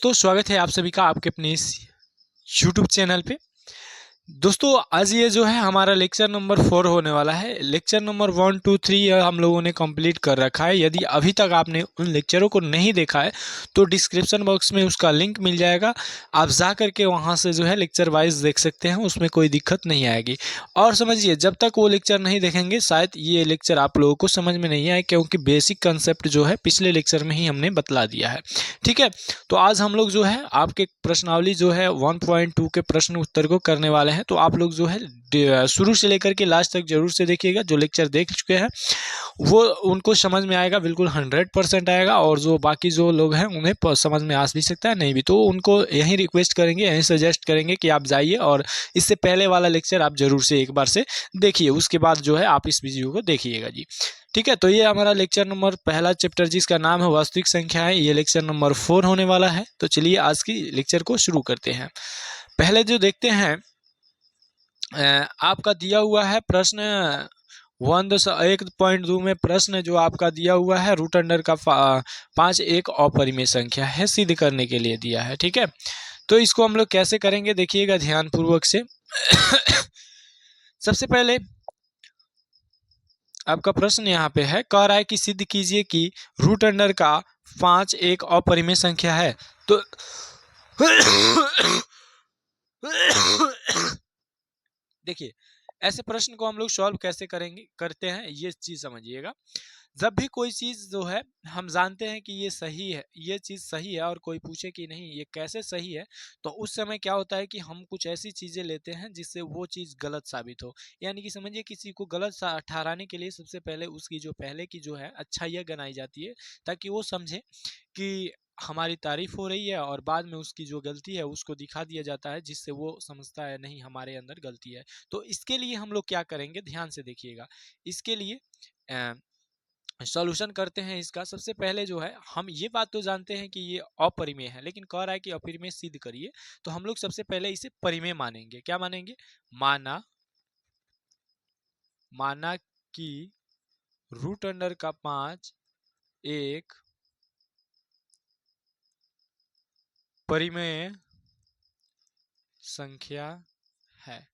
दोस्तों स्वागत है आप सभी का आपके अपने इस यूट्यूब चैनल पे। दोस्तों आज ये जो है हमारा लेक्चर नंबर 4 होने वाला है। लेक्चर नंबर 1, 2, 3 हम लोगों ने कंप्लीट कर रखा है। यदि अभी तक आपने उन लेक्चरों को नहीं देखा है तो डिस्क्रिप्शन बॉक्स में उसका लिंक मिल जाएगा, आप जा करके वहाँ से जो है लेक्चर वाइज देख सकते हैं, उसमें कोई दिक्कत नहीं आएगी। और समझिए जब तक वो लेक्चर नहीं देखेंगे शायद ये लेक्चर आप लोगों को समझ में नहीं आए, क्योंकि बेसिक कंसेप्ट जो है पिछले लेक्चर में ही हमने बतला दिया है। ठीक है, तो आज हम लोग जो है आपके प्रश्नावली जो है 1.2 के प्रश्न उत्तर को करने वाले हैं। तो आप लोग जो है शुरू से लेकर के लास्ट तक जरूर से देखिएगा। जो लेक्चर देख चुके हैं वो उनको समझ में आएगा, बिल्कुल 100% आएगा। और जो बाकी जो लोग हैं उन्हें समझ में आ भी सकता है, नहीं भी, तो उनको यही रिक्वेस्ट करेंगे, यही सजेस्ट करेंगे कि आप जाइए और इससे पहले वाला लेक्चर आप जरूर से एक बार से देखिए, उसके बाद जो है आप इस वीडियो को देखिएगा जी। ठीक है, तो ये हमारा लेक्चर नंबर पहला चैप्टर जिसका नाम है वास्तविक संख्या है, ये लेक्चर नंबर 4 होने वाला है। तो चलिए आज की लेक्चर को शुरू करते हैं। पहले जो देखते हैं आपका दिया हुआ है प्रश्न 1.2 में प्रश्न जो आपका दिया हुआ है रूट अंडर का 5 एक अपरिमेय संख्या है, सिद्ध करने के लिए दिया है। ठीक है, तो इसको हम लोग कैसे करेंगे देखिएगा ध्यान पूर्वक से। सबसे पहले आपका प्रश्न यहाँ पे है, कह रहा है कि सिद्ध कीजिए कि रूट अंडर का 5 एक अपरिमेय संख्या है। तो देखिए ऐसे प्रश्न को हम लोग सॉल्व कैसे करते हैं ये चीज समझिएगा। जब भी कोई चीज जो है हम जानते हैं कि ये सही है, ये चीज सही है, और कोई पूछे कि नहीं ये कैसे सही है, तो उस समय क्या होता है कि हम कुछ ऐसी चीजें लेते हैं जिससे वो चीज गलत साबित हो। यानी कि समझिए किसी को गलत ठहराने के लिए सबसे पहले उसकी जो पहले की जो है अच्छाइयाँ गिनाई जाती है, ताकि वो समझे कि हमारी तारीफ हो रही है, और बाद में उसकी जो गलती है उसको दिखा दिया जाता है, जिससे वो समझता है नहीं हमारे अंदर गलती है। तो इसके लिए हम लोग क्या करेंगे ध्यान से देखिएगा। इसके लिए सॉल्यूशन करते हैं इसका। सबसे पहले जो है हम ये बात तो जानते हैं कि ये अपरिमेय है, लेकिन कह रहा है कि अपरिमेय सिद्ध करिए। तो हम लोग सबसे पहले इसे परिमेय मानेंगे। क्या मानेंगे? माना कि रूट अंडर का 5 एक परिमेय संख्या है।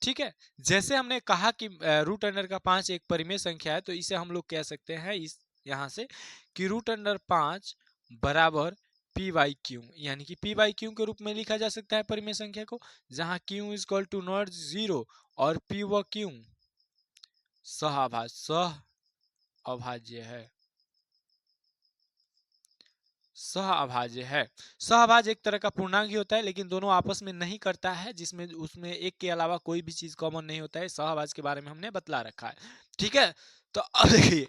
ठीक है, जैसे हमने कहा कि रूट अंडर का 5 एक परिमेय संख्या है, तो इसे हम लोग कह सकते हैं इस यहां से कि रूट अंडर 5 बराबर पी बाई क्यू, यानी कि पी बाई क्यू के रूप में लिखा जा सकता है परिमेय संख्या को, जहां Q is equal to not 0 और पी व क्यू सह अभाज्य है। सह अभाज्य है। सहअभाज्य एक तरह का पूर्णांक ही होता है, लेकिन दोनों आपस में नहीं करता है, जिसमें उसमें एक के अलावा कोई भी चीज कॉमन नहीं होता है। सहअभाज्य के बारे में हमने बतला रखा है। ठीक है, तो अब देखिए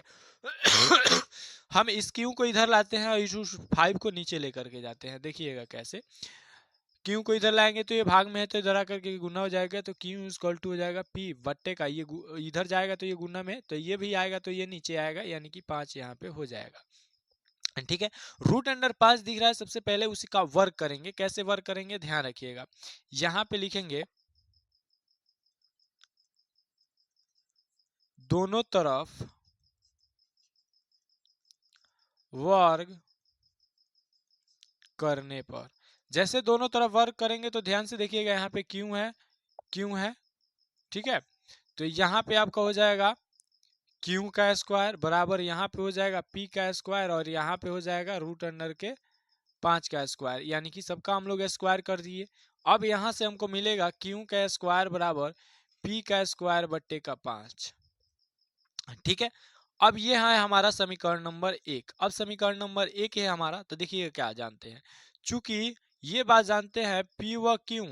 हम इस क्यू को इधर लाते हैं और इस 5 को नीचे लेकर के जाते हैं। देखिएगा कैसे। क्यू को इधर लाएंगे तो ये भाग में है, तो इधर आकर के गुना हो जाएगा, तो क्यू इक्वल टू हो जाएगा पी बट्टे का, ये इधर जाएगा तो ये गुना में, तो ये भी आएगा तो ये नीचे आएगा, यानी कि 5 यहाँ पे हो जाएगा। ठीक है, रूट अंडर 5 दिख रहा है, सबसे पहले उसी का वर्क करेंगे। कैसे वर्क करेंगे ध्यान रखिएगा। यहां पे लिखेंगे दोनों तरफ वर्ग करने पर। जैसे दोनों तरफ वर्क करेंगे तो ध्यान से देखिएगा, यहाँ पे क्यू है। ठीक है, तो यहाँ पे आपका हो जाएगा क्यू का स्क्वायर बराबर यहाँ पे हो जाएगा पी का स्क्वायर, और यहाँ पे हो जाएगा रूट अंडर के 5 का स्क्वायर, यानी कि सबका हम लोग स्क्वायर कर दिए। अब यहां से हमको मिलेगा क्यू का स्क्वायर बराबर पी का स्क्वायर बट्टे का 5। ठीक है, अब ये है हमारा समीकरण नंबर 1। अब समीकरण नंबर 1 है हमारा, तो देखिए क्या जानते हैं। चूंकि ये बात जानते हैं पी व क्यू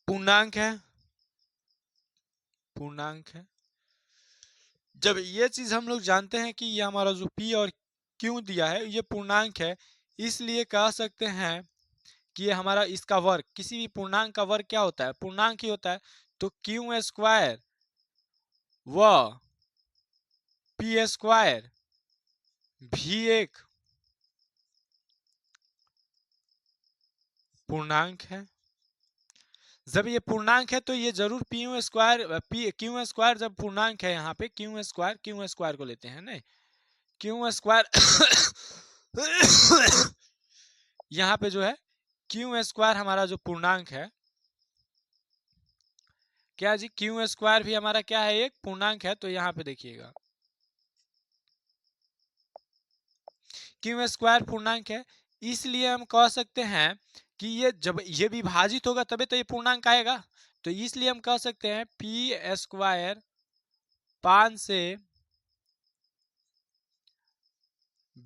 पूर्णांक है। जब ये चीज हम लोग जानते हैं कि ये हमारा जो पी और क्यू दिया है ये पूर्णांक है, इसलिए कह सकते हैं कि ये हमारा इसका वर्ग, किसी भी पूर्णांक का वर्ग क्या होता है? पूर्णांक ही होता है। तो क्यू स्क्वायर व पी स्क्वायर भी एक पूर्णांक है। जब ये पूर्णांक है तो ये जरूर क्यू स्क्वायर जब पूर्णांक है, यहाँ पे क्यू स्क्वायर को लेते हैं नहीं, क्यू स्क्वायर यहाँ पे जो है क्यू स्क्वायर हमारा जो पूर्णांक है, क्या जी, क्यू स्क्वायर भी हमारा क्या है, एक पूर्णांक है। तो यहाँ पे देखिएगा क्यू स्क्वायर पूर्णांक है, इसलिए हम कह सकते हैं कि ये जब ये विभाजित होगा तभी तो ये पूर्णांक आएगा। तो इसलिए हम कह सकते हैं पी स्क्वायर 5 से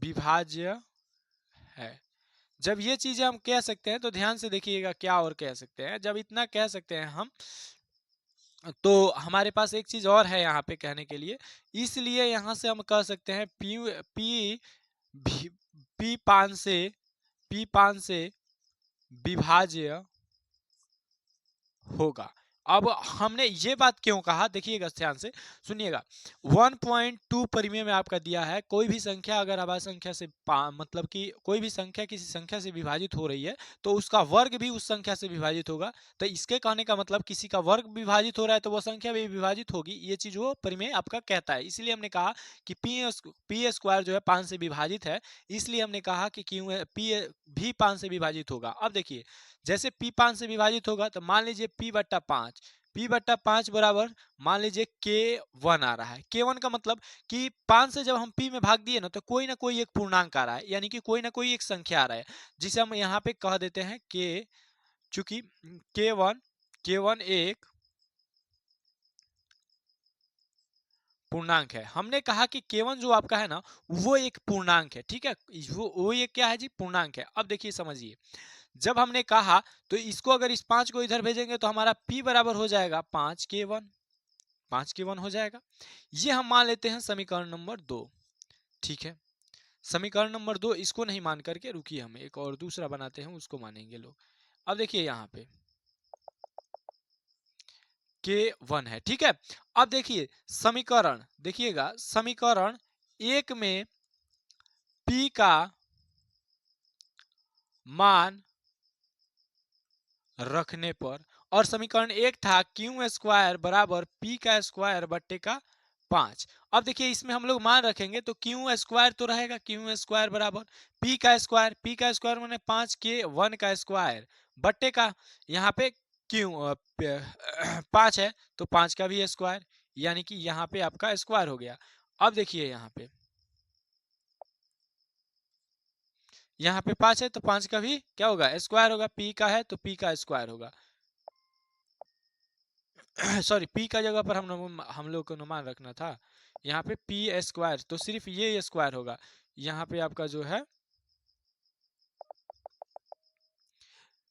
विभाज्य है। जब ये चीजें हम कह सकते हैं तो ध्यान से देखिएगा क्या और कह सकते हैं। जब इतना कह सकते हैं हम, तो हमारे पास एक चीज और है यहाँ पे कहने के लिए। इसलिए यहाँ से हम कह सकते हैं पी पी पी 5 से विभाज्य होगा। अब हमने ये बात क्यों कहा, देखिएगा ध्यान से सुनिएगा। 1.2 परिमेय में आपका दिया है, कोई भी संख्या अगर आवाज संख्या से मतलब कि कोई भी संख्या किसी संख्या से विभाजित हो रही है तो उसका वर्ग भी उस संख्या से विभाजित होगा। तो इसके कहने का मतलब किसी का वर्ग विभाजित हो रहा है तो वो संख्या भी विभाजित होगी, ये चीज वो परिमेय आपका कहता है। इसलिए हमने कहा कि पी स्क्वायर जो है 5 से विभाजित है, इसलिए हमने कहा कि क्यों पी भी 5 से विभाजित होगा। अब देखिए जैसे p 5 से विभाजित होगा तो मान लीजिए p/5 बराबर मान लीजिए k1 आ रहा है। k1 का मतलब कि 5 से जब हम p में भाग दिए ना तो कोई ना कोई एक पूर्णांक आ रहा है, यानी कि कोई ना कोई एक संख्या आ रहा है, जिसे हम यहाँ पे कह देते हैं k। चूंकि k1 एक पूर्णांक है, हमने कहा कि k1 जो आपका है ना वो एक पूर्णांक है, ठीक है, वो ये क्या है जी, पूर्णांक है। अब देखिए समझिए, जब हमने कहा तो इसको अगर इस 5 को इधर भेजेंगे तो हमारा p बराबर हो जाएगा 5k1 हो जाएगा। ये हम मान लेते हैं समीकरण नंबर 2, ठीक है। समीकरण नंबर 2 इसको नहीं मान करके रुकिए, हम एक और दूसरा बनाते हैं, उसको मानेंगे लोग। अब देखिए यहाँ पे k1 है, ठीक है। अब देखिए समीकरण, देखिएगा समीकरण 1 में p का मान रखने पर, और समीकरण 1 था क्यू स्क्वायर बराबर p का स्क्वायर बट्टे का 5। अब देखिए इसमें हम लोग मान रखेंगे तो क्यू स्क्वायर तो रहेगा, क्यू स्क्वायर बराबर p का स्क्वायर मैंने 5k1 का स्क्वायर बट्टे का, यहाँ पे क्यू 5 है तो 5 का भी स्क्वायर, यानी कि यहाँ पे आपका स्क्वायर हो गया। अब देखिए यहाँ पे 5 है तो 5 का भी क्या होगा, स्क्वायर होगा। p का है तो p का स्क्वायर होगा। सॉरी, p का जगह पर हम लोग को अनुमान रखना था, यहाँ पे p स्क्वायर, तो सिर्फ ये स्क्वायर होगा। यहाँ पे आपका जो है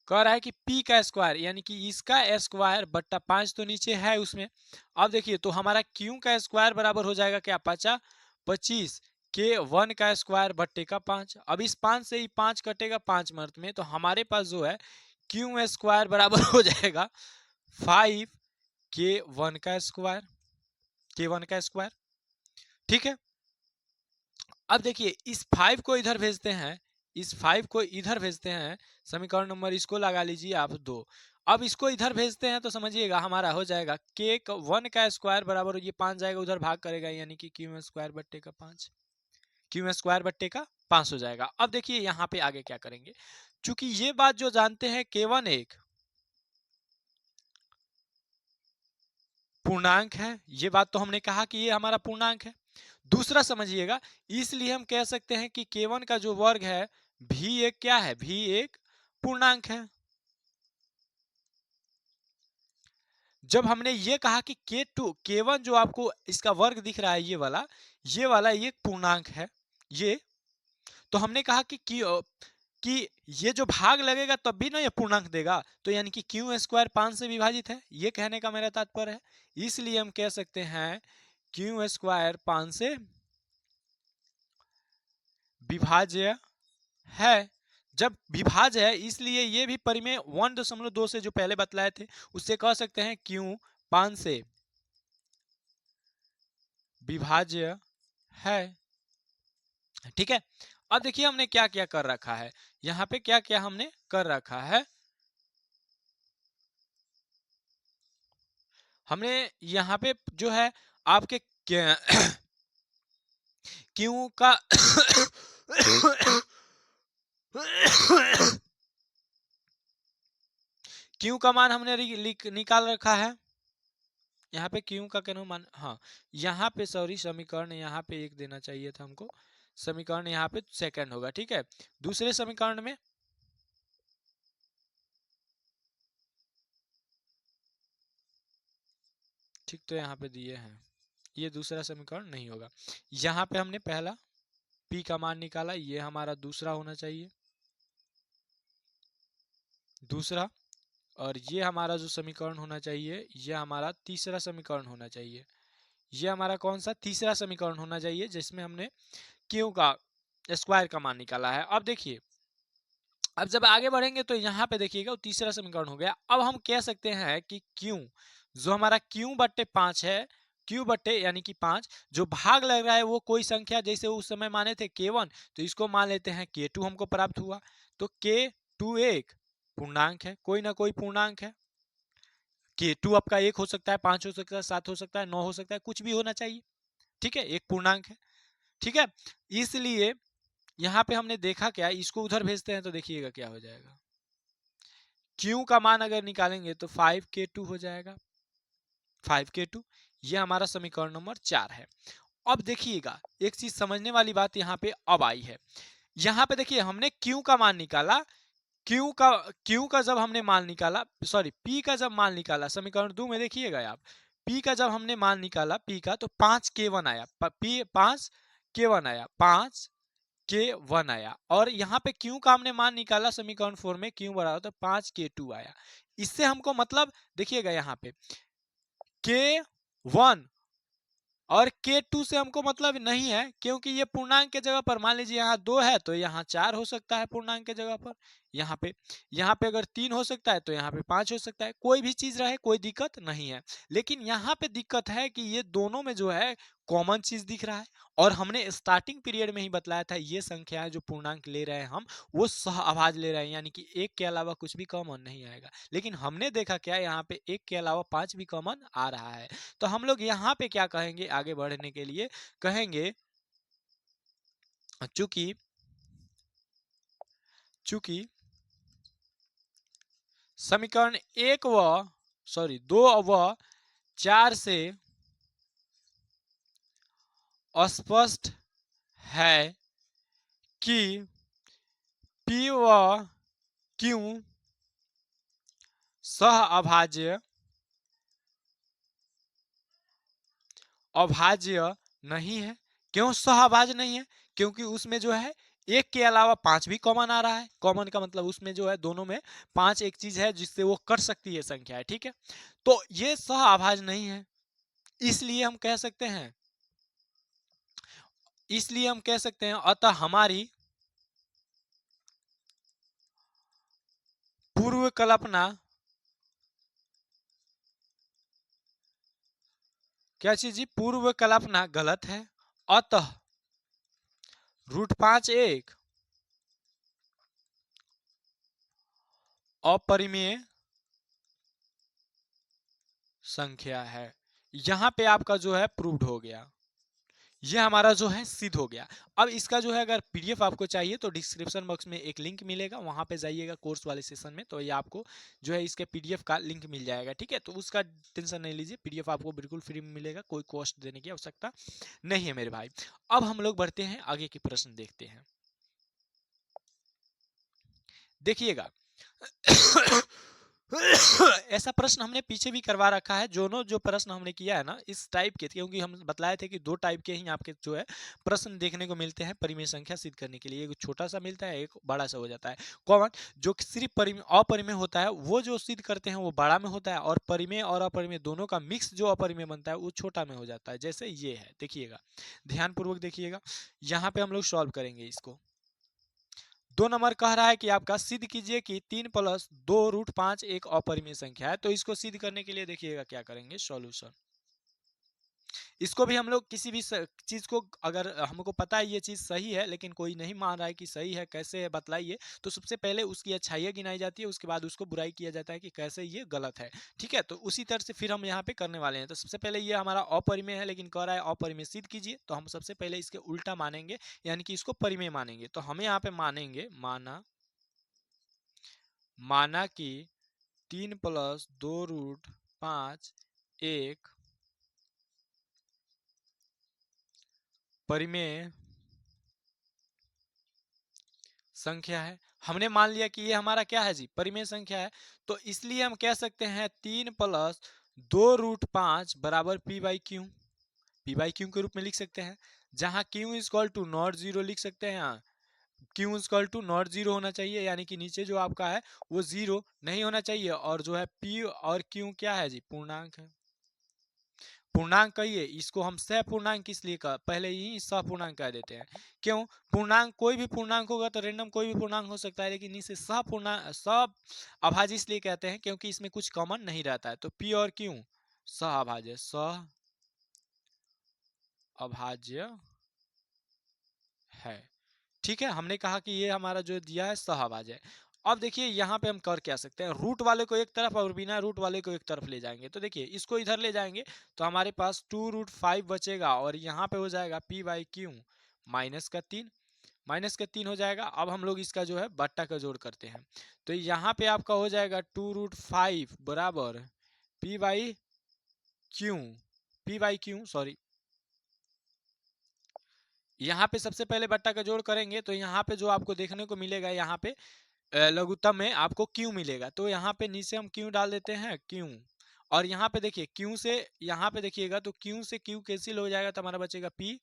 कह रहा है कि p का स्क्वायर, यानी कि इसका स्क्वायर बट्टा 5 तो नीचे है उसमें। अब देखिए तो हमारा q का स्क्वायर बराबर हो जाएगा क्या, 25 k1 का स्क्वायर बट्टे का 5। अब इस 5 से ही 5 कटेगा 5 मर्द में, तो हमारे पास जो है q स्क्वायर बराबर हो जाएगा 5k1 का स्क्वायर, ठीक है। अब देखिए इस 5 को इधर भेजते हैं, समीकरण नंबर इसको लगा लीजिए आप 2। अब इसको इधर भेजते हैं तो समझिएगा हमारा हो जाएगा k1 का स्क्वायर बराबर, ये 5 जाएगा उधर भाग करेगा, यानी कि क्यू स्क्वायर बट्टे का 5 हो जाएगा। अब देखिए यहाँ पे आगे क्या करेंगे, चूंकि ये बात जो जानते हैं k1 एक पूर्णांक है, ये बात तो हमने कहा कि ये हमारा पूर्णांक है। दूसरा समझिएगा, इसलिए हम कह सकते हैं कि k1 का जो वर्ग है भी एक क्या है, भी एक पूर्णांक है। जब हमने ये कहा कि k1 जो आपको इसका वर्ग दिख रहा है ये वाला ये पूर्णांक है ये, तो हमने कहा कि ये जो भाग लगेगा तब भी ना ये पूर्णांक देगा, तो यानी कि क्यू स्क्वायर 5 से विभाजित है, ये कहने का मेरा तात्पर्य है। इसलिए हम कह सकते हैं क्यू स्क्वायर 5 से विभाज्य है। जब विभाज्य है इसलिए ये भी परिमेय 1.2 से जो पहले बतलाए थे उससे कह सकते हैं क्यू 5 से विभाज्य है, ठीक है। अब देखिए हमने क्या क्या कर रखा है, यहाँ पे क्या क्या हमने कर रखा है। हमने यहाँ पे जो है आपके क्यू का क्यू का मान हमने निकाल रखा है, यहाँ पे क्यू का क्या मान, हाँ यहाँ पे सॉरी समीकरण यहाँ पे एक देना चाहिए था हमको, समीकरण यहाँ पे सेकंड होगा, ठीक है। दूसरे समीकरण में ठीक तो यहाँ पे दिए हैं, ये दूसरा समीकरण नहीं होगा। यहाँ पे हमने पहला P का मान निकाला, ये हमारा दूसरा होना चाहिए, दूसरा, और ये हमारा जो समीकरण होना चाहिए ये हमारा तीसरा समीकरण होना चाहिए। ये हमारा कौन सा तीसरा समीकरण होना चाहिए जिसमें हमने Q का स्क्वायर का मान निकाला है। अब देखिए, अब जब आगे बढ़ेंगे तो यहाँ पे देखिएगा वो तीसरा समीकरण हो गया। अब हम कह सकते हैं कि Q जो हमारा Q बट्टे 5 है, Q बट्टे यानी कि 5 जो भाग लग रहा है वो कोई संख्या, जैसे उस समय माने थे K1 तो इसको मान लेते हैं K2 हमको प्राप्त हुआ, तो K2 एक पूर्णांक है, कोई ना कोई पूर्णांक है। K2 आपका 1 हो सकता है, 5 हो सकता है, 7 हो सकता है, 9 हो सकता है, कुछ भी होना चाहिए, ठीक है, एक पूर्णांक है, ठीक है। इसलिए यहाँ पे हमने देखा क्या, इसको उधर भेजते हैं तो देखिएगा क्या हो जाएगा। Q का मान अगर निकालेंगे तो 5K2 हो जाएगा, 5K2, ये हमारा समीकरण नंबर 4 है। अब देखिएगा एक चीज समझने वाली बात यहाँ पे अब आई है, यहाँ पे देखिए हमने Q का मान निकाला, Q का जब हमने मान निकाला, सॉरी P का जब मान निकाला, समीकरण 2 में देखिएगा आप, P का जब हमने मान निकाला P का तो 5K1 आया, P 5K1 आया, 5K1 आया, और यहाँ पे Q का हमने मान निकाला समीकरण 4 में Q बराबर तो 5K2 आया। इससे हमको मतलब देखिएगा यहाँ पे K1 और K2 से हमको मतलब नहीं है, क्योंकि ये पूर्णांक के जगह पर मान लीजिए यहाँ 2 है तो यहाँ 4 हो सकता है पूर्णांक के जगह पर, यहाँ पे अगर 3 हो सकता है तो यहाँ पे 5 हो सकता है, कोई भी चीज रहे कोई दिक्कत नहीं है। लेकिन यहाँ पे दिक्कत है कि ये दोनों में जो है कॉमन चीज दिख रहा है, और हमने स्टार्टिंग पीरियड में ही बताया था ये संख्याएं जो पूर्णांक ले रहे हैं हम वो सह अभाज्य ले रहे हैं, यानी कि एक के अलावा कुछ भी कॉमन नहीं आएगा। लेकिन हमने देखा क्या, यहाँ पे एक के अलावा 5 भी कॉमन आ रहा है, तो हम लोग यहाँ पे क्या कहेंगे आगे बढ़ने के लिए, कहेंगे चूंकि चूंकि समीकरण 2 व 4 से स्पष्ट है कि P व Q सह अभाज्य नहीं है। क्यों सह अभाज्य नहीं है, क्योंकि उसमें जो है एक के अलावा 5 भी कॉमन आ रहा है, कॉमन का मतलब उसमें जो है दोनों में 5 एक चीज है जिससे वो कट सकती है संख्या है, ठीक है। तो ये सह अभाज्य नहीं है, इसलिए हम कह सकते हैं, अतः हमारी पूर्व कल्पना, क्या चीज जी, पूर्व कल्पना गलत है, अतः √5 एक अपरिमेय संख्या है। यहां पे आपका जो है प्रूव्ड हो गया, ये हमारा जो है सिद्ध हो गया। अब इसका जो है अगर पीडीएफ आपको चाहिए तो डिस्क्रिप्शन बॉक्स में एक लिंक मिलेगा, वहां पे जाइएगा कोर्स वाले सेशन में, तो ये आपको जो है इसके पीडीएफ का लिंक मिल जाएगा, ठीक है। तो उसका टेंशन नहीं लीजिए, पीडीएफ आपको बिल्कुल फ्री में मिलेगा, कोई कॉस्ट देने की आवश्यकता नहीं है मेरे भाई। अब हम लोग बढ़ते हैं आगे के प्रश्न देखते हैं, देखिएगा। ऐसा प्रश्न हमने पीछे भी करवा रखा है, जो प्रश्न हमने किया है ना इस टाइप के, क्योंकि हम बतलाए थे कि 2 टाइप के ही आपके जो है प्रश्न देखने को मिलते हैं परिमेय संख्या सिद्ध करने के लिए, एक छोटा सा मिलता है एक बड़ा सा हो जाता है। कौन जो सिर्फ अपरिमेय होता है वो जो सिद्ध करते हैं वो बड़ा में होता है, और परिमेय और अपरिमेय दोनों का मिक्स जो अपरिमेय बनता है वो छोटा में हो जाता है, जैसे ये है। देखिएगा ध्यानपूर्वक देखिएगा, यहाँ पे हम लोग सॉल्व करेंगे इसको। 2 नंबर कह रहा है कि आपका सिद्ध कीजिए कि 3 + 2√5 एक अपरिमेय संख्या है। तो इसको सिद्ध करने के लिए देखिएगा क्या करेंगे, सॉल्यूशन। इसको भी हम लोग किसी भी चीज को, अगर हमको पता है ये चीज सही है लेकिन कोई नहीं मान रहा है कि सही है, कैसे है बतलाइए, तो सबसे पहले उसकी अच्छाइयाँ गिनाई जाती है, उसके बाद उसको बुराई किया जाता है कि कैसे ये गलत है, ठीक है। तो उसी तरह से फिर हम यहाँ पे करने वाले हैं। तो सबसे पहले ये हमारा अपरिमेय है लेकिन कह रहा है अपरिमेय सिद्ध कीजिए, तो हम सबसे पहले इसके उल्टा मानेंगे, यानी कि इसको परिमेय मानेंगे। तो हमें यहाँ पे मानेंगे, माना माना कि 3 + 2√5 एक परिमेय संख्या है। हमने मान लिया कि ये हमारा क्या है जी, परिमेय संख्या है। तो इसलिए हम कह सकते हैं 3 + 2√5 बराबर p/q, p/q के रूप में लिख सकते हैं, जहां q = नॉट जीरो लिख सकते हैं। यहाँ q = नॉट जीरो होना चाहिए, यानी कि नीचे जो आपका है वो जीरो नहीं होना चाहिए, और जो है p और q क्या है जी, पूर्णांक है। पूर्णांक कहिए इसको, हम सपूर्णांक इसलिए पहले ही सपूर्णांक कह देते हैं। क्यों? पूर्णांक कोई भी पूर्णांक होगा तो रेंडम कोई भी पूर्णांक हो सकता है, लेकिन इसे सपूर्णांक सब अभाज्य इसलिए कहते हैं क्योंकि इसमें कुछ कॉमन नहीं रहता है। तो p और q सह अभाज्य है। ठीक है, हमने कहा कि ये हमारा जो दिया है सहअभाज्य है। अब देखिए यहाँ पे हम कर क्या सकते हैं, रूट वाले को एक तरफ और बिना रूट वाले को एक तरफ ले जाएंगे। तो देखिए इसको इधर ले जाएंगे तो हमारे पास 2√5 बचेगा, और यहाँ पे हो जाएगा p/q -3 हो जाएगा। अब हम लोग इसका जो है बट्टा का जोड़ करते हैं, तो यहाँ पे आपका हो जाएगा 2√5 बराबर p/q सॉरी, यहाँ पे सबसे पहले बट्टा का जोड़ करेंगे तो यहाँ पे जो आपको देखने को मिलेगा, यहाँ पे लघुत्तम में आपको क्यू मिलेगा। तो यहाँ पे नीचे हम क्यू डाल देते हैं, क्यू, और यहाँ पे देखिए क्यू से यहाँ पे देखिएगा तो क्यू से क्यू कैंसिल हो जाएगा, तो हमारा बचेगा पी।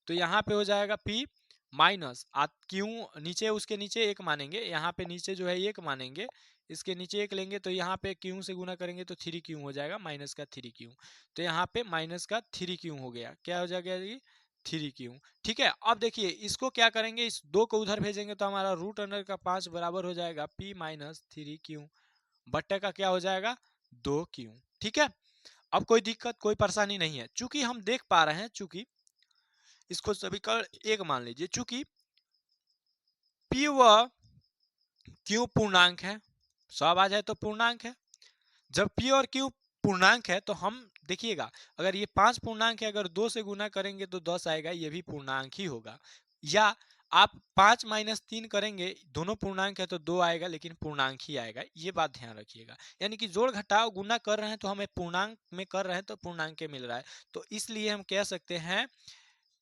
तो यहाँ पे हो जाएगा पी माइनस क्यू, नीचे उसके नीचे एक मानेंगे, यहाँ पे नीचे जो है एक मानेंगे, इसके नीचे एक लेंगे, तो यहाँ पे क्यू से गुना करेंगे तो 3q हो जाएगा, -3q। तो यहाँ पे -3q हो गया, क्या हो जाएगा ये 3q। ठीक है, अब देखिए इसको क्या करेंगे, इस 2 को उधर भेजेंगे तो हमारा √5 बराबर हो जाएगा p - 3q बट्टे का क्या हो जाएगा 2q। ठीक है, अब कोई दिक्कत कोई परेशानी नहीं है, चूंकि हम देख पा रहे हैं, चूंकि इसको समीकरण 1 मान लीजिए, चूंकि p व q पूर्णांक है, सहअभाज्य है तो पूर्णांक है। जब p और q पूर्णांक है तो हम देखिएगा, अगर ये 5 पूर्णांक है, अगर 2 से गुना करेंगे तो 10 आएगा, ये भी पूर्णांक ही होगा। या आप 5 - 3 करेंगे, दोनों पूर्णांक है तो 2 आएगा, लेकिन पूर्णांक ही आएगा, ये बात ध्यान रखिएगा। यानी कि जोड़ घटाव गुना कर रहे हैं तो हमें पूर्णांक में कर रहे हैं तो पूर्णांक मिल रहा है। तो इसलिए हम कह सकते हैं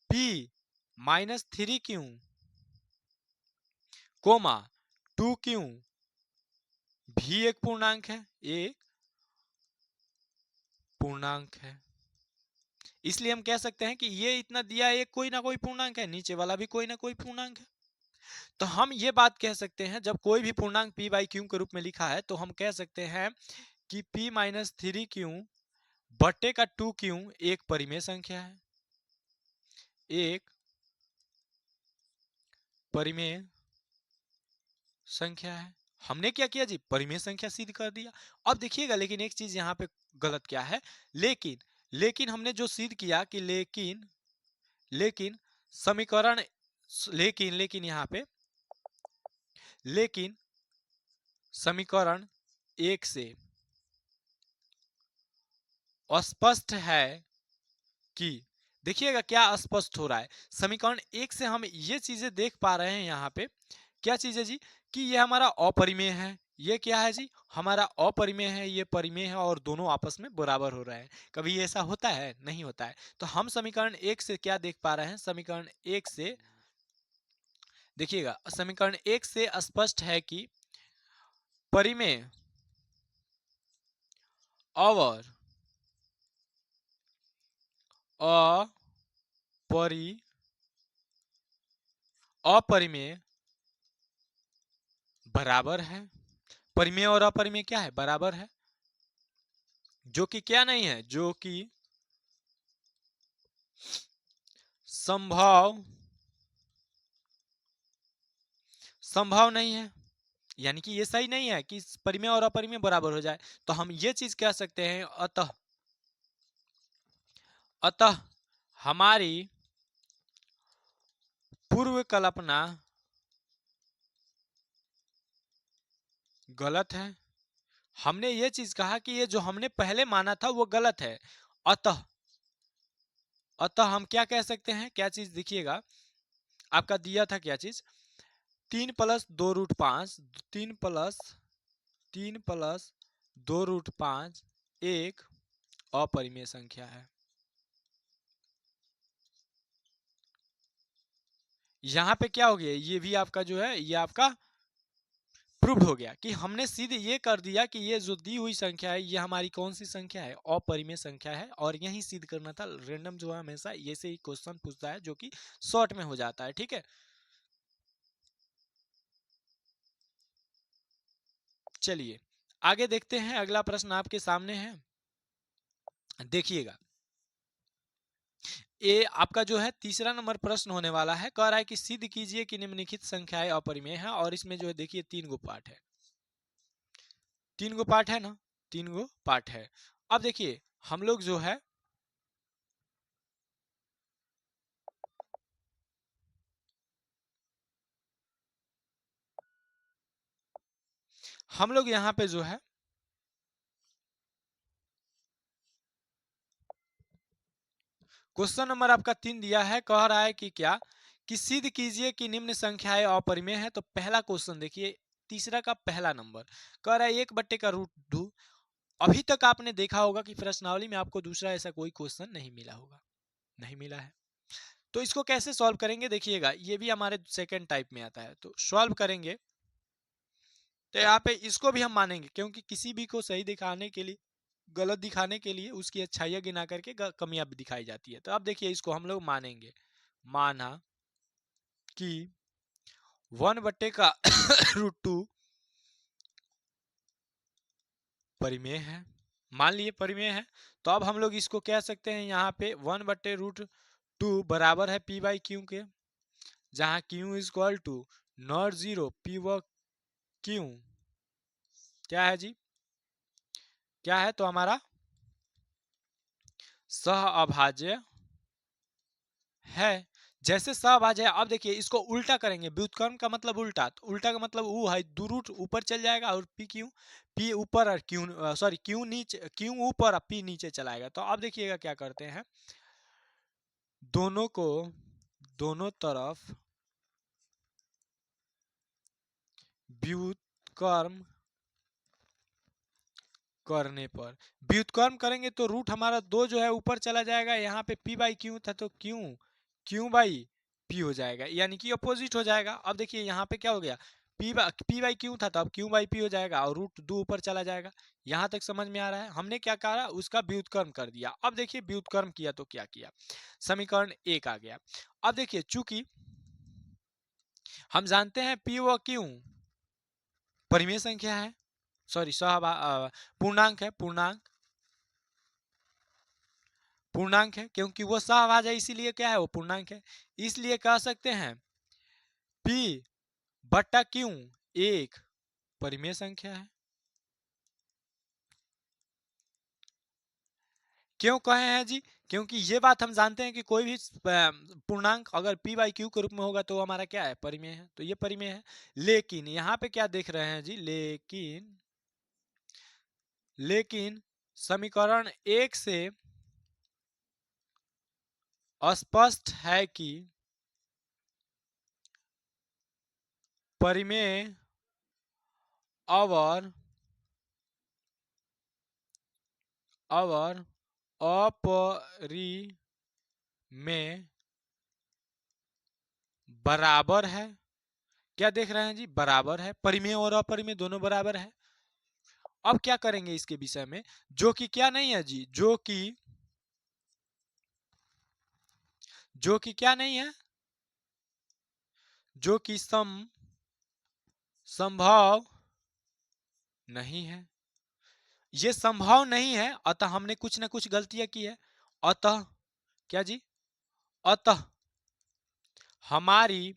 p -3q, 2q भी एक पूर्णांक है, एक पूर्णांक है। इसलिए हम कह सकते हैं कि ये इतना दिया है, कोई ना कोई पूर्णांक है, नीचे वाला भी कोई ना कोई पूर्णांक है। तो हम ये बात कह सकते हैं, जब कोई भी पूर्णांक p/q के रूप में लिखा है तो हम कह सकते हैं कि p - 3q बट्टे का 2q एक परिमेय संख्या है, एक परिमेय संख्या है। हमने क्या किया जी, परिमेय संख्या सिद्ध कर दिया। अब देखिएगा, लेकिन एक चीज यहाँ पे गलत क्या है, लेकिन लेकिन हमने जो सिद्ध किया कि लेकिन समीकरण, लेकिन यहाँ पे लेकिन समीकरण 1 से स्पष्ट है कि, देखिएगा क्या स्पष्ट हो रहा है, समीकरण 1 से हम ये चीजें देख पा रहे हैं। यहाँ पे क्या चीज है जी, कि ये हमारा अपरिमेय है, ये क्या है जी, हमारा अपरिमेय है, ये परिमेय है, और दोनों आपस में बराबर हो रहे हैं। कभी ऐसा होता है? नहीं होता है। तो हम समीकरण 1 से क्या देख पा रहे हैं, समीकरण 1 से देखिएगा, समीकरण 1 से स्पष्ट है कि परिमेय और अपरिमेय बराबर है। परिमेय और अपरिमेय क्या है, बराबर है, जो कि क्या नहीं है, जो कि संभव नहीं है। यानी कि ये सही नहीं है कि परिमेय और अपरिमेय बराबर हो जाए। तो हम ये चीज कह सकते हैं, अतः हमारी पूर्व कल्पना गलत है। हमने ये चीज कहा कि ये जो हमने पहले माना था वो गलत है। अतः हम क्या कह सकते हैं, क्या चीज देखिएगा, आपका दिया था क्या चीज, 3 + 2√5, 3 + 3+2√5 एक अपरिमेय संख्या है। यहां पे क्या हो गया, ये भी आपका जो है ये आपका प्रूव्ड हो गया कि हमने सीधे ये कर दिया कि ये जो दी हुई संख्या है ये हमारी कौन सी संख्या है, अपरिमेय संख्या है। और यही सिद्ध करना था। रैंडम जो है हमेशा ये से ही क्वेश्चन पूछता है जो कि शॉर्ट में हो जाता है। ठीक है, चलिए आगे देखते हैं। अगला प्रश्न आपके सामने है, देखिएगा। ये आपका जो है तीसरा नंबर प्रश्न होने वाला है। कह रहा है कि सिद्ध कीजिए कि निम्नलिखित संख्याएं अपरिमेय हैं। और इसमें जो है देखिए 3 गो पार्ट है, 3 गो पार्ट है ना, 3 गो पार्ट है। अब देखिए हम लोग जो है हम लोग यहाँ पे जो है क्वेश्चन नंबर आपका 3 दिया है। कह रहा है कि क्या, कि सिद्ध कीजिए कि निम्न संख्याएं अपरिमेय है। तो पहला क्वेश्चन देखिए, तीसरा का पहला नंबर कह रहा है 1/√2। अभी तक आपने देखा होगा कि प्रश्नावली में आपको दूसरा ऐसा कोई क्वेश्चन नहीं मिला होगा, नहीं मिला है। तो इसको कैसे सॉल्व करेंगे, देखिएगा ये भी हमारे सेकंड टाइप में आता है। तो सॉल्व करेंगे तो यहाँ पे इसको भी हम मानेंगे, क्योंकि किसी भी को सही दिखाने के लिए, गलत दिखाने के लिए उसकी अच्छाइयां गिना करके कमियां भी दिखाई जाती है। तो अब देखिए इसको हम लोग मानेंगे। माना कि 1/√2 परिमेय है, मान लिए परिमेय है। तो अब हम लोग इसको कह सकते हैं यहाँ पे 1/√2 बराबर है p/q के, जहां q equal to not zero p व q क्या है जी, क्या है, तो हमारा सह अभाज्य है। जैसे सहभाज्य है, अब देखिए इसको उल्टा करेंगे। व्युत्क्रम का मतलब उल्टा, तो उल्टा का मतलब u है, दो रूट ऊपर चल जाएगा और p ऊपर और q नीचे, q ऊपर और p नीचे चलाएगा। तो अब देखिएगा क्या करते हैं, दोनों को दोनों तरफ व्युत्क्रम करने पर, व्युत्क्रम करेंगे तो रूट हमारा 2 जो है ऊपर चला जाएगा। यहाँ पे p/q था तो q/p हो जाएगा, यानी कि अपोजिट हो जाएगा। अब देखिए यहाँ पे क्या हो गया, p/q था तो अब q/p हो जाएगा और रूट 2 ऊपर चला जाएगा। यहाँ तक समझ में आ रहा है। हमने क्या करा, उसका व्युत्क्रम कर दिया। अब देखिए व्युत्क्रम किया तो क्या किया, समीकरण 1 आ गया। अब देखिए चूंकि हम जानते हैं p व q परिमेय संख्या है, सॉरी पूर्णांक है, पूर्णांक है, क्योंकि वो सहभाज्य है इसीलिए क्या है, वो पूर्णांक है। इसलिए कह सकते हैं p/q एक परिमेय संख्या है। क्यों कहे हैं जी, क्योंकि ये बात हम जानते हैं कि कोई भी पूर्णांक अगर p/q के रूप में होगा तो हमारा क्या है, परिमेय है। तो ये परिमेय है। लेकिन यहाँ पे क्या देख रहे हैं जी, लेकिन समीकरण 1 से स्पष्ट है कि परिमेय और अपरिमेय बराबर है। क्या देख रहे हैं जी, बराबर है, परिमेय और अपरिमेय दोनों बराबर है। अब क्या करेंगे इसके विषय में, जो कि क्या नहीं है जी, जो कि क्या नहीं है, जो कि संभव नहीं है। ये संभव नहीं है, अतः हमने कुछ ना कुछ गलतियां की है। अतः क्या जी, अतः हमारी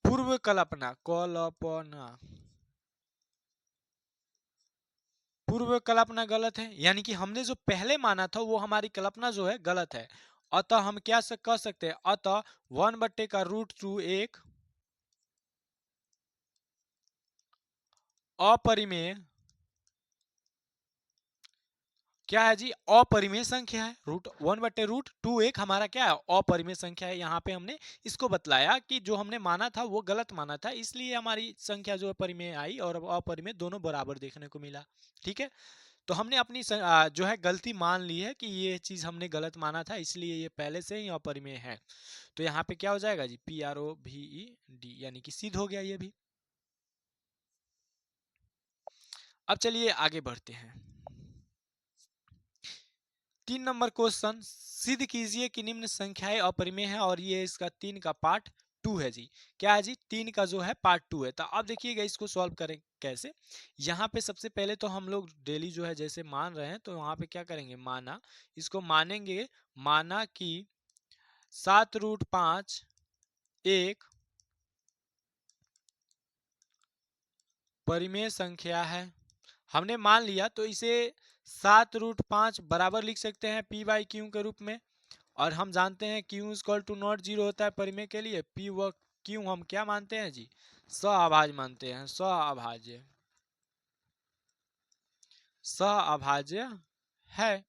पूर्व कल्पना गलत है, यानी कि हमने जो पहले माना था वो हमारी कल्पना जो है गलत है। अतः हम क्या कह सकते हैं, अतः 1/√2 एक अपरिमेय क्या है जी, अपरिमेय संख्या है। √1/√2 एक हमारा क्या है, अपरिमेय संख्या है। यहाँ पे हमने इसको बतलाया कि जो हमने माना था वो गलत माना था, इसलिए हमारी संख्या जो है परिमेय आई और अपरिमेय दोनों बराबर देखने को मिला। ठीक है, तो हमने अपनी जो है गलती मान ली है कि ये चीज हमने गलत माना था, इसलिए ये पहले से ही अपरिमेय है। तो यहाँ पे क्या हो जाएगा जी, PROVED, यानी कि सिद्ध हो गया ये भी। अब चलिए आगे बढ़ते हैं। 3 नंबर क्वेश्चन, सिद्ध कीजिए कि निम्न संख्याएं अपरिमेय है, और ये इसका 3 का पार्ट 2 है जी। क्या है जी, 3 का जो है पार्ट 2 है। तो अब देखिएगा इसको सॉल्व करें कैसे। यहाँ पे सबसे पहले तो हम लोग डेली जो है जैसे मान रहे हैं, तो वहां पे क्या करेंगे, माना, इसको मानेंगे। माना कि 7√5 एक परिमेय संख्या है। हमने मान लिया, तो इसे 7√5 बराबर लिख सकते हैं P/Q के रूप में। और हम जानते हैं Q equal to not zero होता है परिमेय के लिए। P व Q हम क्या मानते हैं जी, सहअभाज्य मानते हैं। सहअभाज्य, सहअभाज्य है।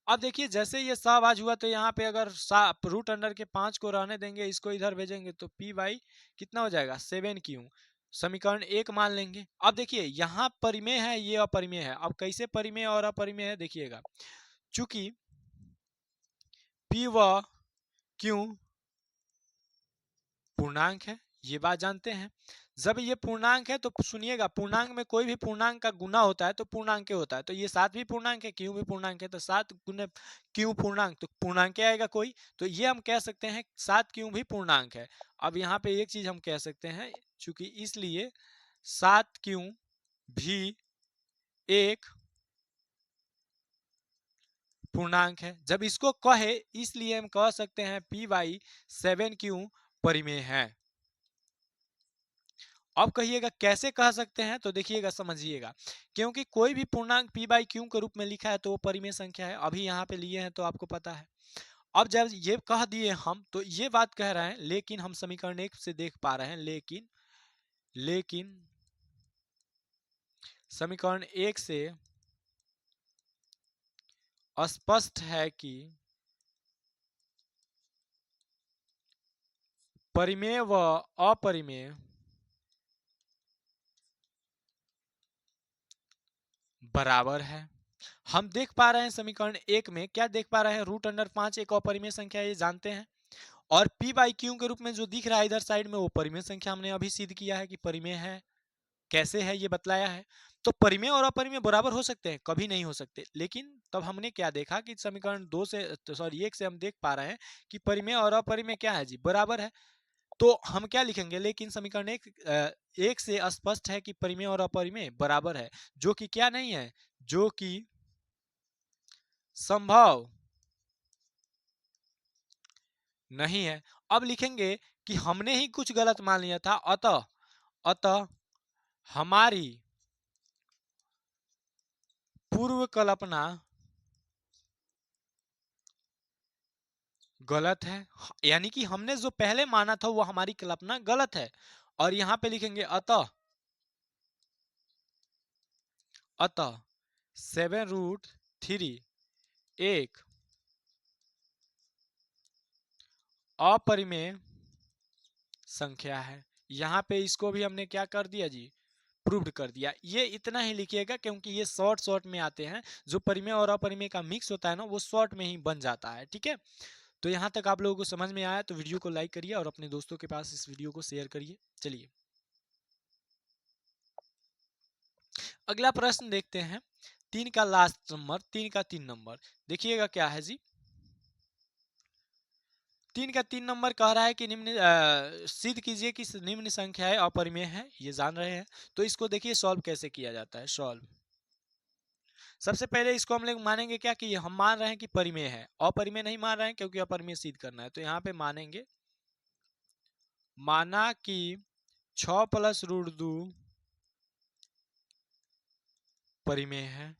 अब देखिए जैसे ये सहअभाज्य हुआ, तो यहाँ पे अगर √5 को रहने देंगे, इसको इधर भेजेंगे, तो P/, कितना हो जाएगा, 7Q। समीकरण 1 मान लेंगे। अब देखिए यहाँ परिमेय है, ये अपरिमेय है। अब कैसे परिमेय और अपरिमेय है देखिएगा, चूंकि P व Q पूर्णांक है, ये बात जानते हैं। जब ये पूर्णांक है तो सुनिएगा, पूर्णांक में कोई भी पूर्णांक का गुना होता है तो पूर्णांक होता है। तो ये 7 भी पूर्णांक है, क्यू भी पूर्णांक है, तो 7 गुने क्यू पूर्णांक, तो पूर्णांक आएगा कोई। तो ये हम कह सकते हैं 7 क्यू भी पूर्णांक है। अब यहाँ पे एक चीज हम कह सकते हैं, चूंकि इसलिए 7 क्यू भी एक पूर्णांक है। जब इसको कहे, इसलिए हम कह सकते हैं P/, 7Q परिमेय है। अब कहिएगा कैसे कह सकते हैं, तो देखिएगा समझिएगा, क्योंकि कोई भी पूर्णांक P/Q के रूप में लिखा है तो वो परिमेय संख्या है। अभी यहाँ पे लिए हैं तो आपको पता है। अब जब ये कह दिए हम, तो ये बात कह रहे हैं, लेकिन हम समीकरण 1 से देख पा रहे हैं, लेकिन समीकरण 1 से स्पष्ट है कि परिमेय व अपरिमेय बराबर है। हम देख पा रहे हैं समीकरण 1 में, क्या देख पा रहे हैं, √5 एक अपरिमेय संख्या, ये जानते हैं। और P/Q के रूप में जो दिख रहा है इधर साइड में, वो परिमेय संख्या हमने अभी सिद्ध किया है कि परिमेय है। कैसे है ये बतलाया है। तो परिमेय और अपरिमेय बराबर हो सकते हैं, कभी नहीं हो सकते। लेकिन तब हमने क्या देखा कि समीकरण 2 से, सॉरी 1 से हम देख पा रहे हैं कि परिमेय और अपरिमेय क्या है जी, बराबर है। तो हम क्या लिखेंगे, लेकिन समीकरण 1 से स्पष्ट है कि परिमेय और अपरिमेय बराबर है, जो कि क्या नहीं है, जो कि संभव नहीं है। अब लिखेंगे कि हमने ही कुछ गलत मान लिया था, अतः हमारी पूर्व कल्पना गलत है। यानी कि हमने जो पहले माना था वो हमारी कल्पना गलत है। और यहां पे लिखेंगे अतः 7√3 एक अपरिमेय संख्या है। यहाँ पे इसको भी हमने क्या कर दिया जी, प्रूव्ड कर दिया। ये इतना ही लिखिएगा, क्योंकि ये शॉर्ट में आते हैं। जो परिमेय और अपरिमेय का मिक्स होता है ना, वो शॉर्ट में ही बन जाता है। ठीक है, तो यहाँ तक आप लोगों को समझ में आया तो वीडियो को लाइक करिए और अपने दोस्तों के पास इस वीडियो को शेयर करिए। चलिए अगला प्रश्न देखते हैं। 3 का लास्ट नंबर, 3 का 3 नंबर, देखिएगा क्या है जी। 3 का 3 नंबर कह रहा है कि निम्न सिद्ध कीजिए कि निम्न संख्याएं अपरिमेय है, ये जान रहे हैं। तो इसको देखिए सॉल्व कैसे किया जाता है। सॉल्व, सबसे पहले इसको हम लोग मानेंगे क्या, कि हम मान रहे हैं कि परिमेय है, अपरिमेय नहीं मान रहे हैं, क्योंकि अपरिमेय सिद्ध करना है। तो यहाँ पे मानेंगे, माना कि 6 + √2 परिमेय है,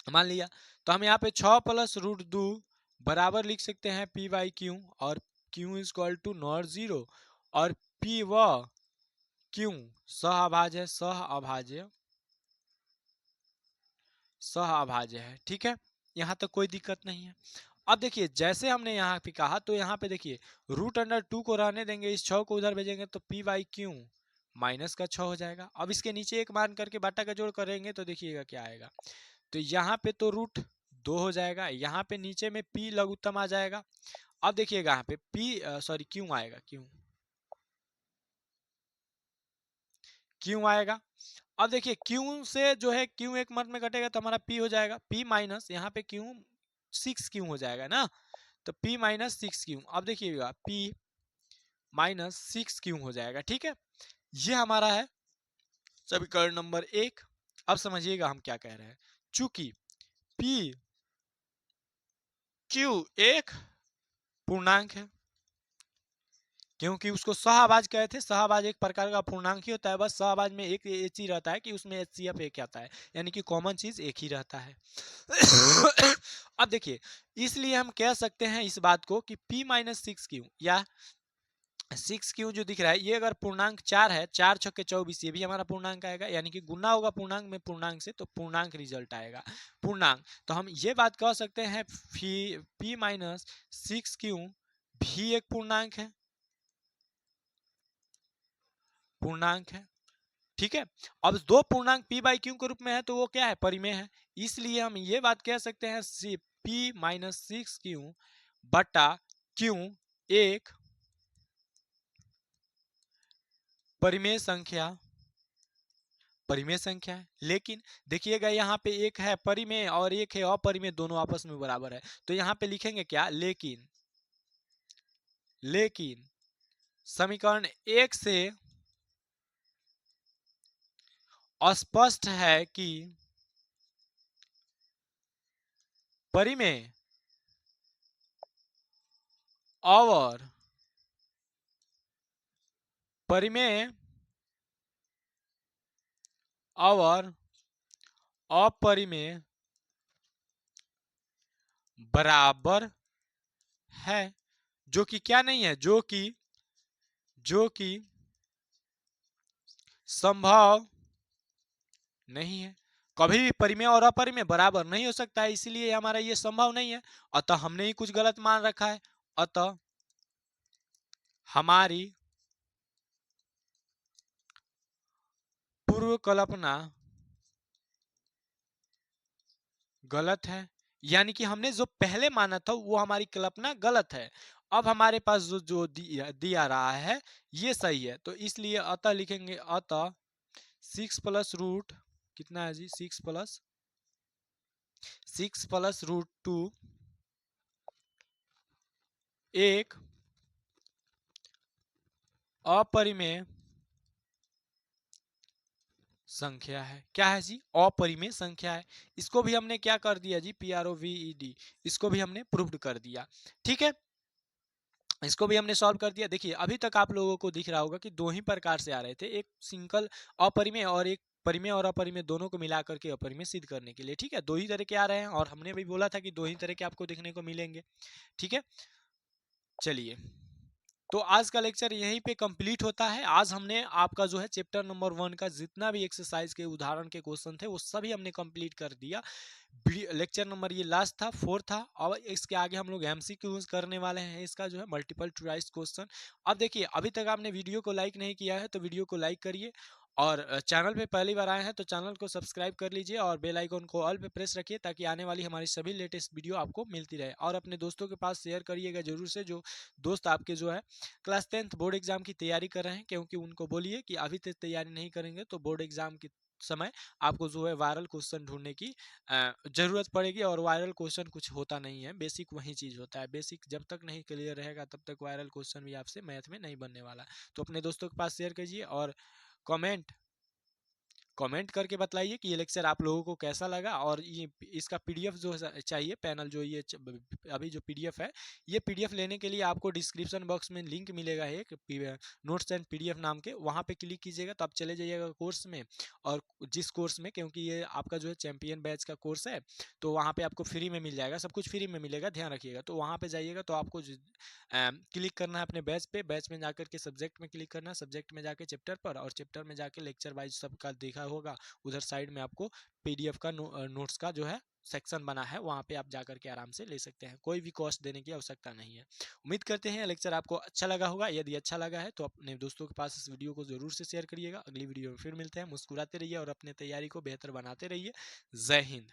मान लिया। तो हम यहाँ पे 6 + √2 बराबर लिख सकते हैं P/Q, और Q equal to not zero, और P व Q सहअभाज्य है, सहअभाज्य सहअभाज्य है। ठीक है, यहाँ तक कोई दिक्कत नहीं है। अब देखिए जैसे हमने यहाँ पे कहा तो यहाँ पे देखिए √2 को रहने देंगे, इस 6 को उधर भेजेंगे तो पी बाई क्यू माइनस का 6 हो जाएगा। अब इसके नीचे एक मान करके बाटा का जोड़ करेंगे तो देखिएगा क्या आएगा। तो यहाँ पे तो √2 हो जाएगा, यहाँ पे नीचे में पी लघुत्तम आ जाएगा। अब देखिएगा यहाँ पे पी सॉरी क्यू आएगा, क्यों आएगा। अब देखिए क्यू से जो है क्यू एक मर्द में कटेगा तो हमारा पी हो जाएगा, पी माइनस यहाँ पे क्यू 6 क्यू हो जाएगा ना, तो p माइनस 6 क्यू। अब देखिएगा p माइनस 6 क्यू हो जाएगा। ठीक है, ये हमारा है समीकरण नंबर 1। अब समझिएगा हम क्या कह रहे हैं। चूंकि p q एक पूर्णांक है, क्योंकि उसको सहअभाज्य कहे थे, सहअभाज्य एक प्रकार का पूर्णांक ही होता है, बस सहअभाज्य में एक चीज रहता है कि उसमें HCF एक आता है, यानी कि कॉमन चीज एक ही रहता है। अब देखिए इसलिए हम कह सकते हैं इस बात को कि p माइनस 6 क्यू या 6 क्यू जो दिख रहा है ये अगर पूर्णांक 4 है, 4 छक्के 24, ये भी हमारा पूर्णांक आएगा, यानी कि गुना होगा पूर्णांक में पूर्णांक से तो पूर्णांक रिजल्ट आएगा, पूर्णांक। तो हम ये बात कह सकते हैं p माइनस 6 क्यू भी एक पूर्णांक है, पूर्णांक है। ठीक है, अब दो पूर्णांक p बाई क्यू के रूप में है तो वो क्या है, परिमेय है। इसलिए हम ये बात कह सकते हैं p माइनस 6 क्यू बटा क्यू एक परिमेय संख्या, परिमेय संख्या है। लेकिन देखिएगा यहाँ पे एक है परिमेय और एक है अपरिमेय, दोनों आपस में बराबर है। तो यहाँ पे लिखेंगे क्या, लेकिन, लेकिन समीकरण 1 से स्पष्ट है कि परिमेय और परिमेय और अपरिमेय बराबर है, जो कि क्या नहीं है, जो कि संभव नहीं है। कभी भी परिमेय और अपरिमेय बराबर नहीं हो सकता है, इसलिए हमारा ये संभव नहीं है। अतः हमने ही कुछ गलत मान रखा है, अतः हमारी पूर्व कल्पना गलत है, यानी कि हमने जो पहले माना था वो हमारी कल्पना गलत है। अब हमारे पास जो दिया रहा है ये सही है, तो इसलिए अतः लिखेंगे, अतः 6 प्लस रूट कितना है जी, 6 प्लस √2 एक अपरिमेय संख्या है। क्या है जी, अपरिमेय संख्या है। इसको भी हमने क्या कर दिया जी, PROVED, इसको भी हमने प्रूव्ड कर दिया। ठीक है, इसको भी हमने सॉल्व कर दिया। देखिए अभी तक आप लोगों को दिख रहा होगा कि दो ही प्रकार से आ रहे थे, एक सिंगल अपरिमेय और एक परिमेय और अपरिमेय दोनों को मिला करके अपरिमेय सिद्ध करने के लिए। ठीक है, दो ही तरह के आ रहे हैं और हमने भी बोला था कि दो ही तरह के आपको देखने को मिलेंगे। ठीक है, चलिए तो आज का लेक्चर यहीं पे कंप्लीट होता है। आज हमने आपका जो है चैप्टर नंबर 1 का जितना भी एक्सरसाइज के उदाहरण के क्वेश्चन थे वो सभी हमने कंप्लीट कर दिया। लेक्चर नंबर ये लास्ट था, 4 था। और इसके आगे हम लोग MCQs करने वाले हैं, इसका जो है मल्टीपल चॉइस क्वेश्चन। अब देखिए अभी तक आपने वीडियो को लाइक नहीं किया है तो वीडियो को लाइक करिए, और चैनल पे पहली बार आए हैं तो चैनल को सब्सक्राइब कर लीजिए और बेल आइकन को ऑल पे प्रेस रखिए ताकि आने वाली हमारी सभी लेटेस्ट वीडियो आपको मिलती रहे। और अपने दोस्तों के पास शेयर करिएगा जरूर से, जो दोस्त आपके जो है क्लास 10th बोर्ड एग्जाम की तैयारी कर रहे हैं, क्योंकि उनको बोलिए कि अभी तक तैयारी नहीं करेंगे तो बोर्ड एग्जाम की समय आपको जो है वायरल क्वेश्चन ढूंढने की जरूरत पड़ेगी। और वायरल क्वेश्चन कुछ होता नहीं है, बेसिक वही चीज होता है। बेसिक जब तक नहीं क्लियर रहेगा तब तक वायरल क्वेश्चन भी आपसे मैथ में नहीं बनने वाला। तो अपने दोस्तों के पास शेयर कीजिए और कमेंट कमेंट करके बताइए कि ये लेक्चर आप लोगों को कैसा लगा। और ये इसका PDF जो चाहिए पैनल, जो ये अभी जो PDF है, ये PDF लेने के लिए आपको डिस्क्रिप्शन बॉक्स में लिंक मिलेगा एक नोट्स एंड PDF नाम के, वहाँ पे क्लिक कीजिएगा तो आप चले जाइएगा कोर्स में। और जिस कोर्स में, क्योंकि ये आपका जो है चैंपियन बैच का कोर्स है तो वहाँ पे आपको फ्री में मिल जाएगा, सब कुछ फ्री में मिलेगा, ध्यान रखिएगा। तो वहाँ पे जाइएगा तो आपको क्लिक करना है अपने बैच में जाकर के सब्जेक्ट में क्लिक करना है, सब्जेक्ट में जाके चैप्टर पर, और चैप्टर में जाके लेक्चर वाइज सबका देखा लिखा होगा, उधर साइड में आपको PDF का नोट्स का जो है सेक्शन बना है, वहाँ पे आप जाकर के आराम से ले सकते हैं, कोई भी कॉस्ट देने की आवश्यकता नहीं है। उम्मीद करते हैं लेक्चर आपको अच्छा लगा होगा। यदि अच्छा लगा है तो अपने दोस्तों के पास इस वीडियो को जरूर से शेयर करिएगा। अगली वीडियो में फिर मिलते हैं। मुस्कुराते रहिए और अपने तैयारी को बेहतर बनाते रहिए। जय हिंद।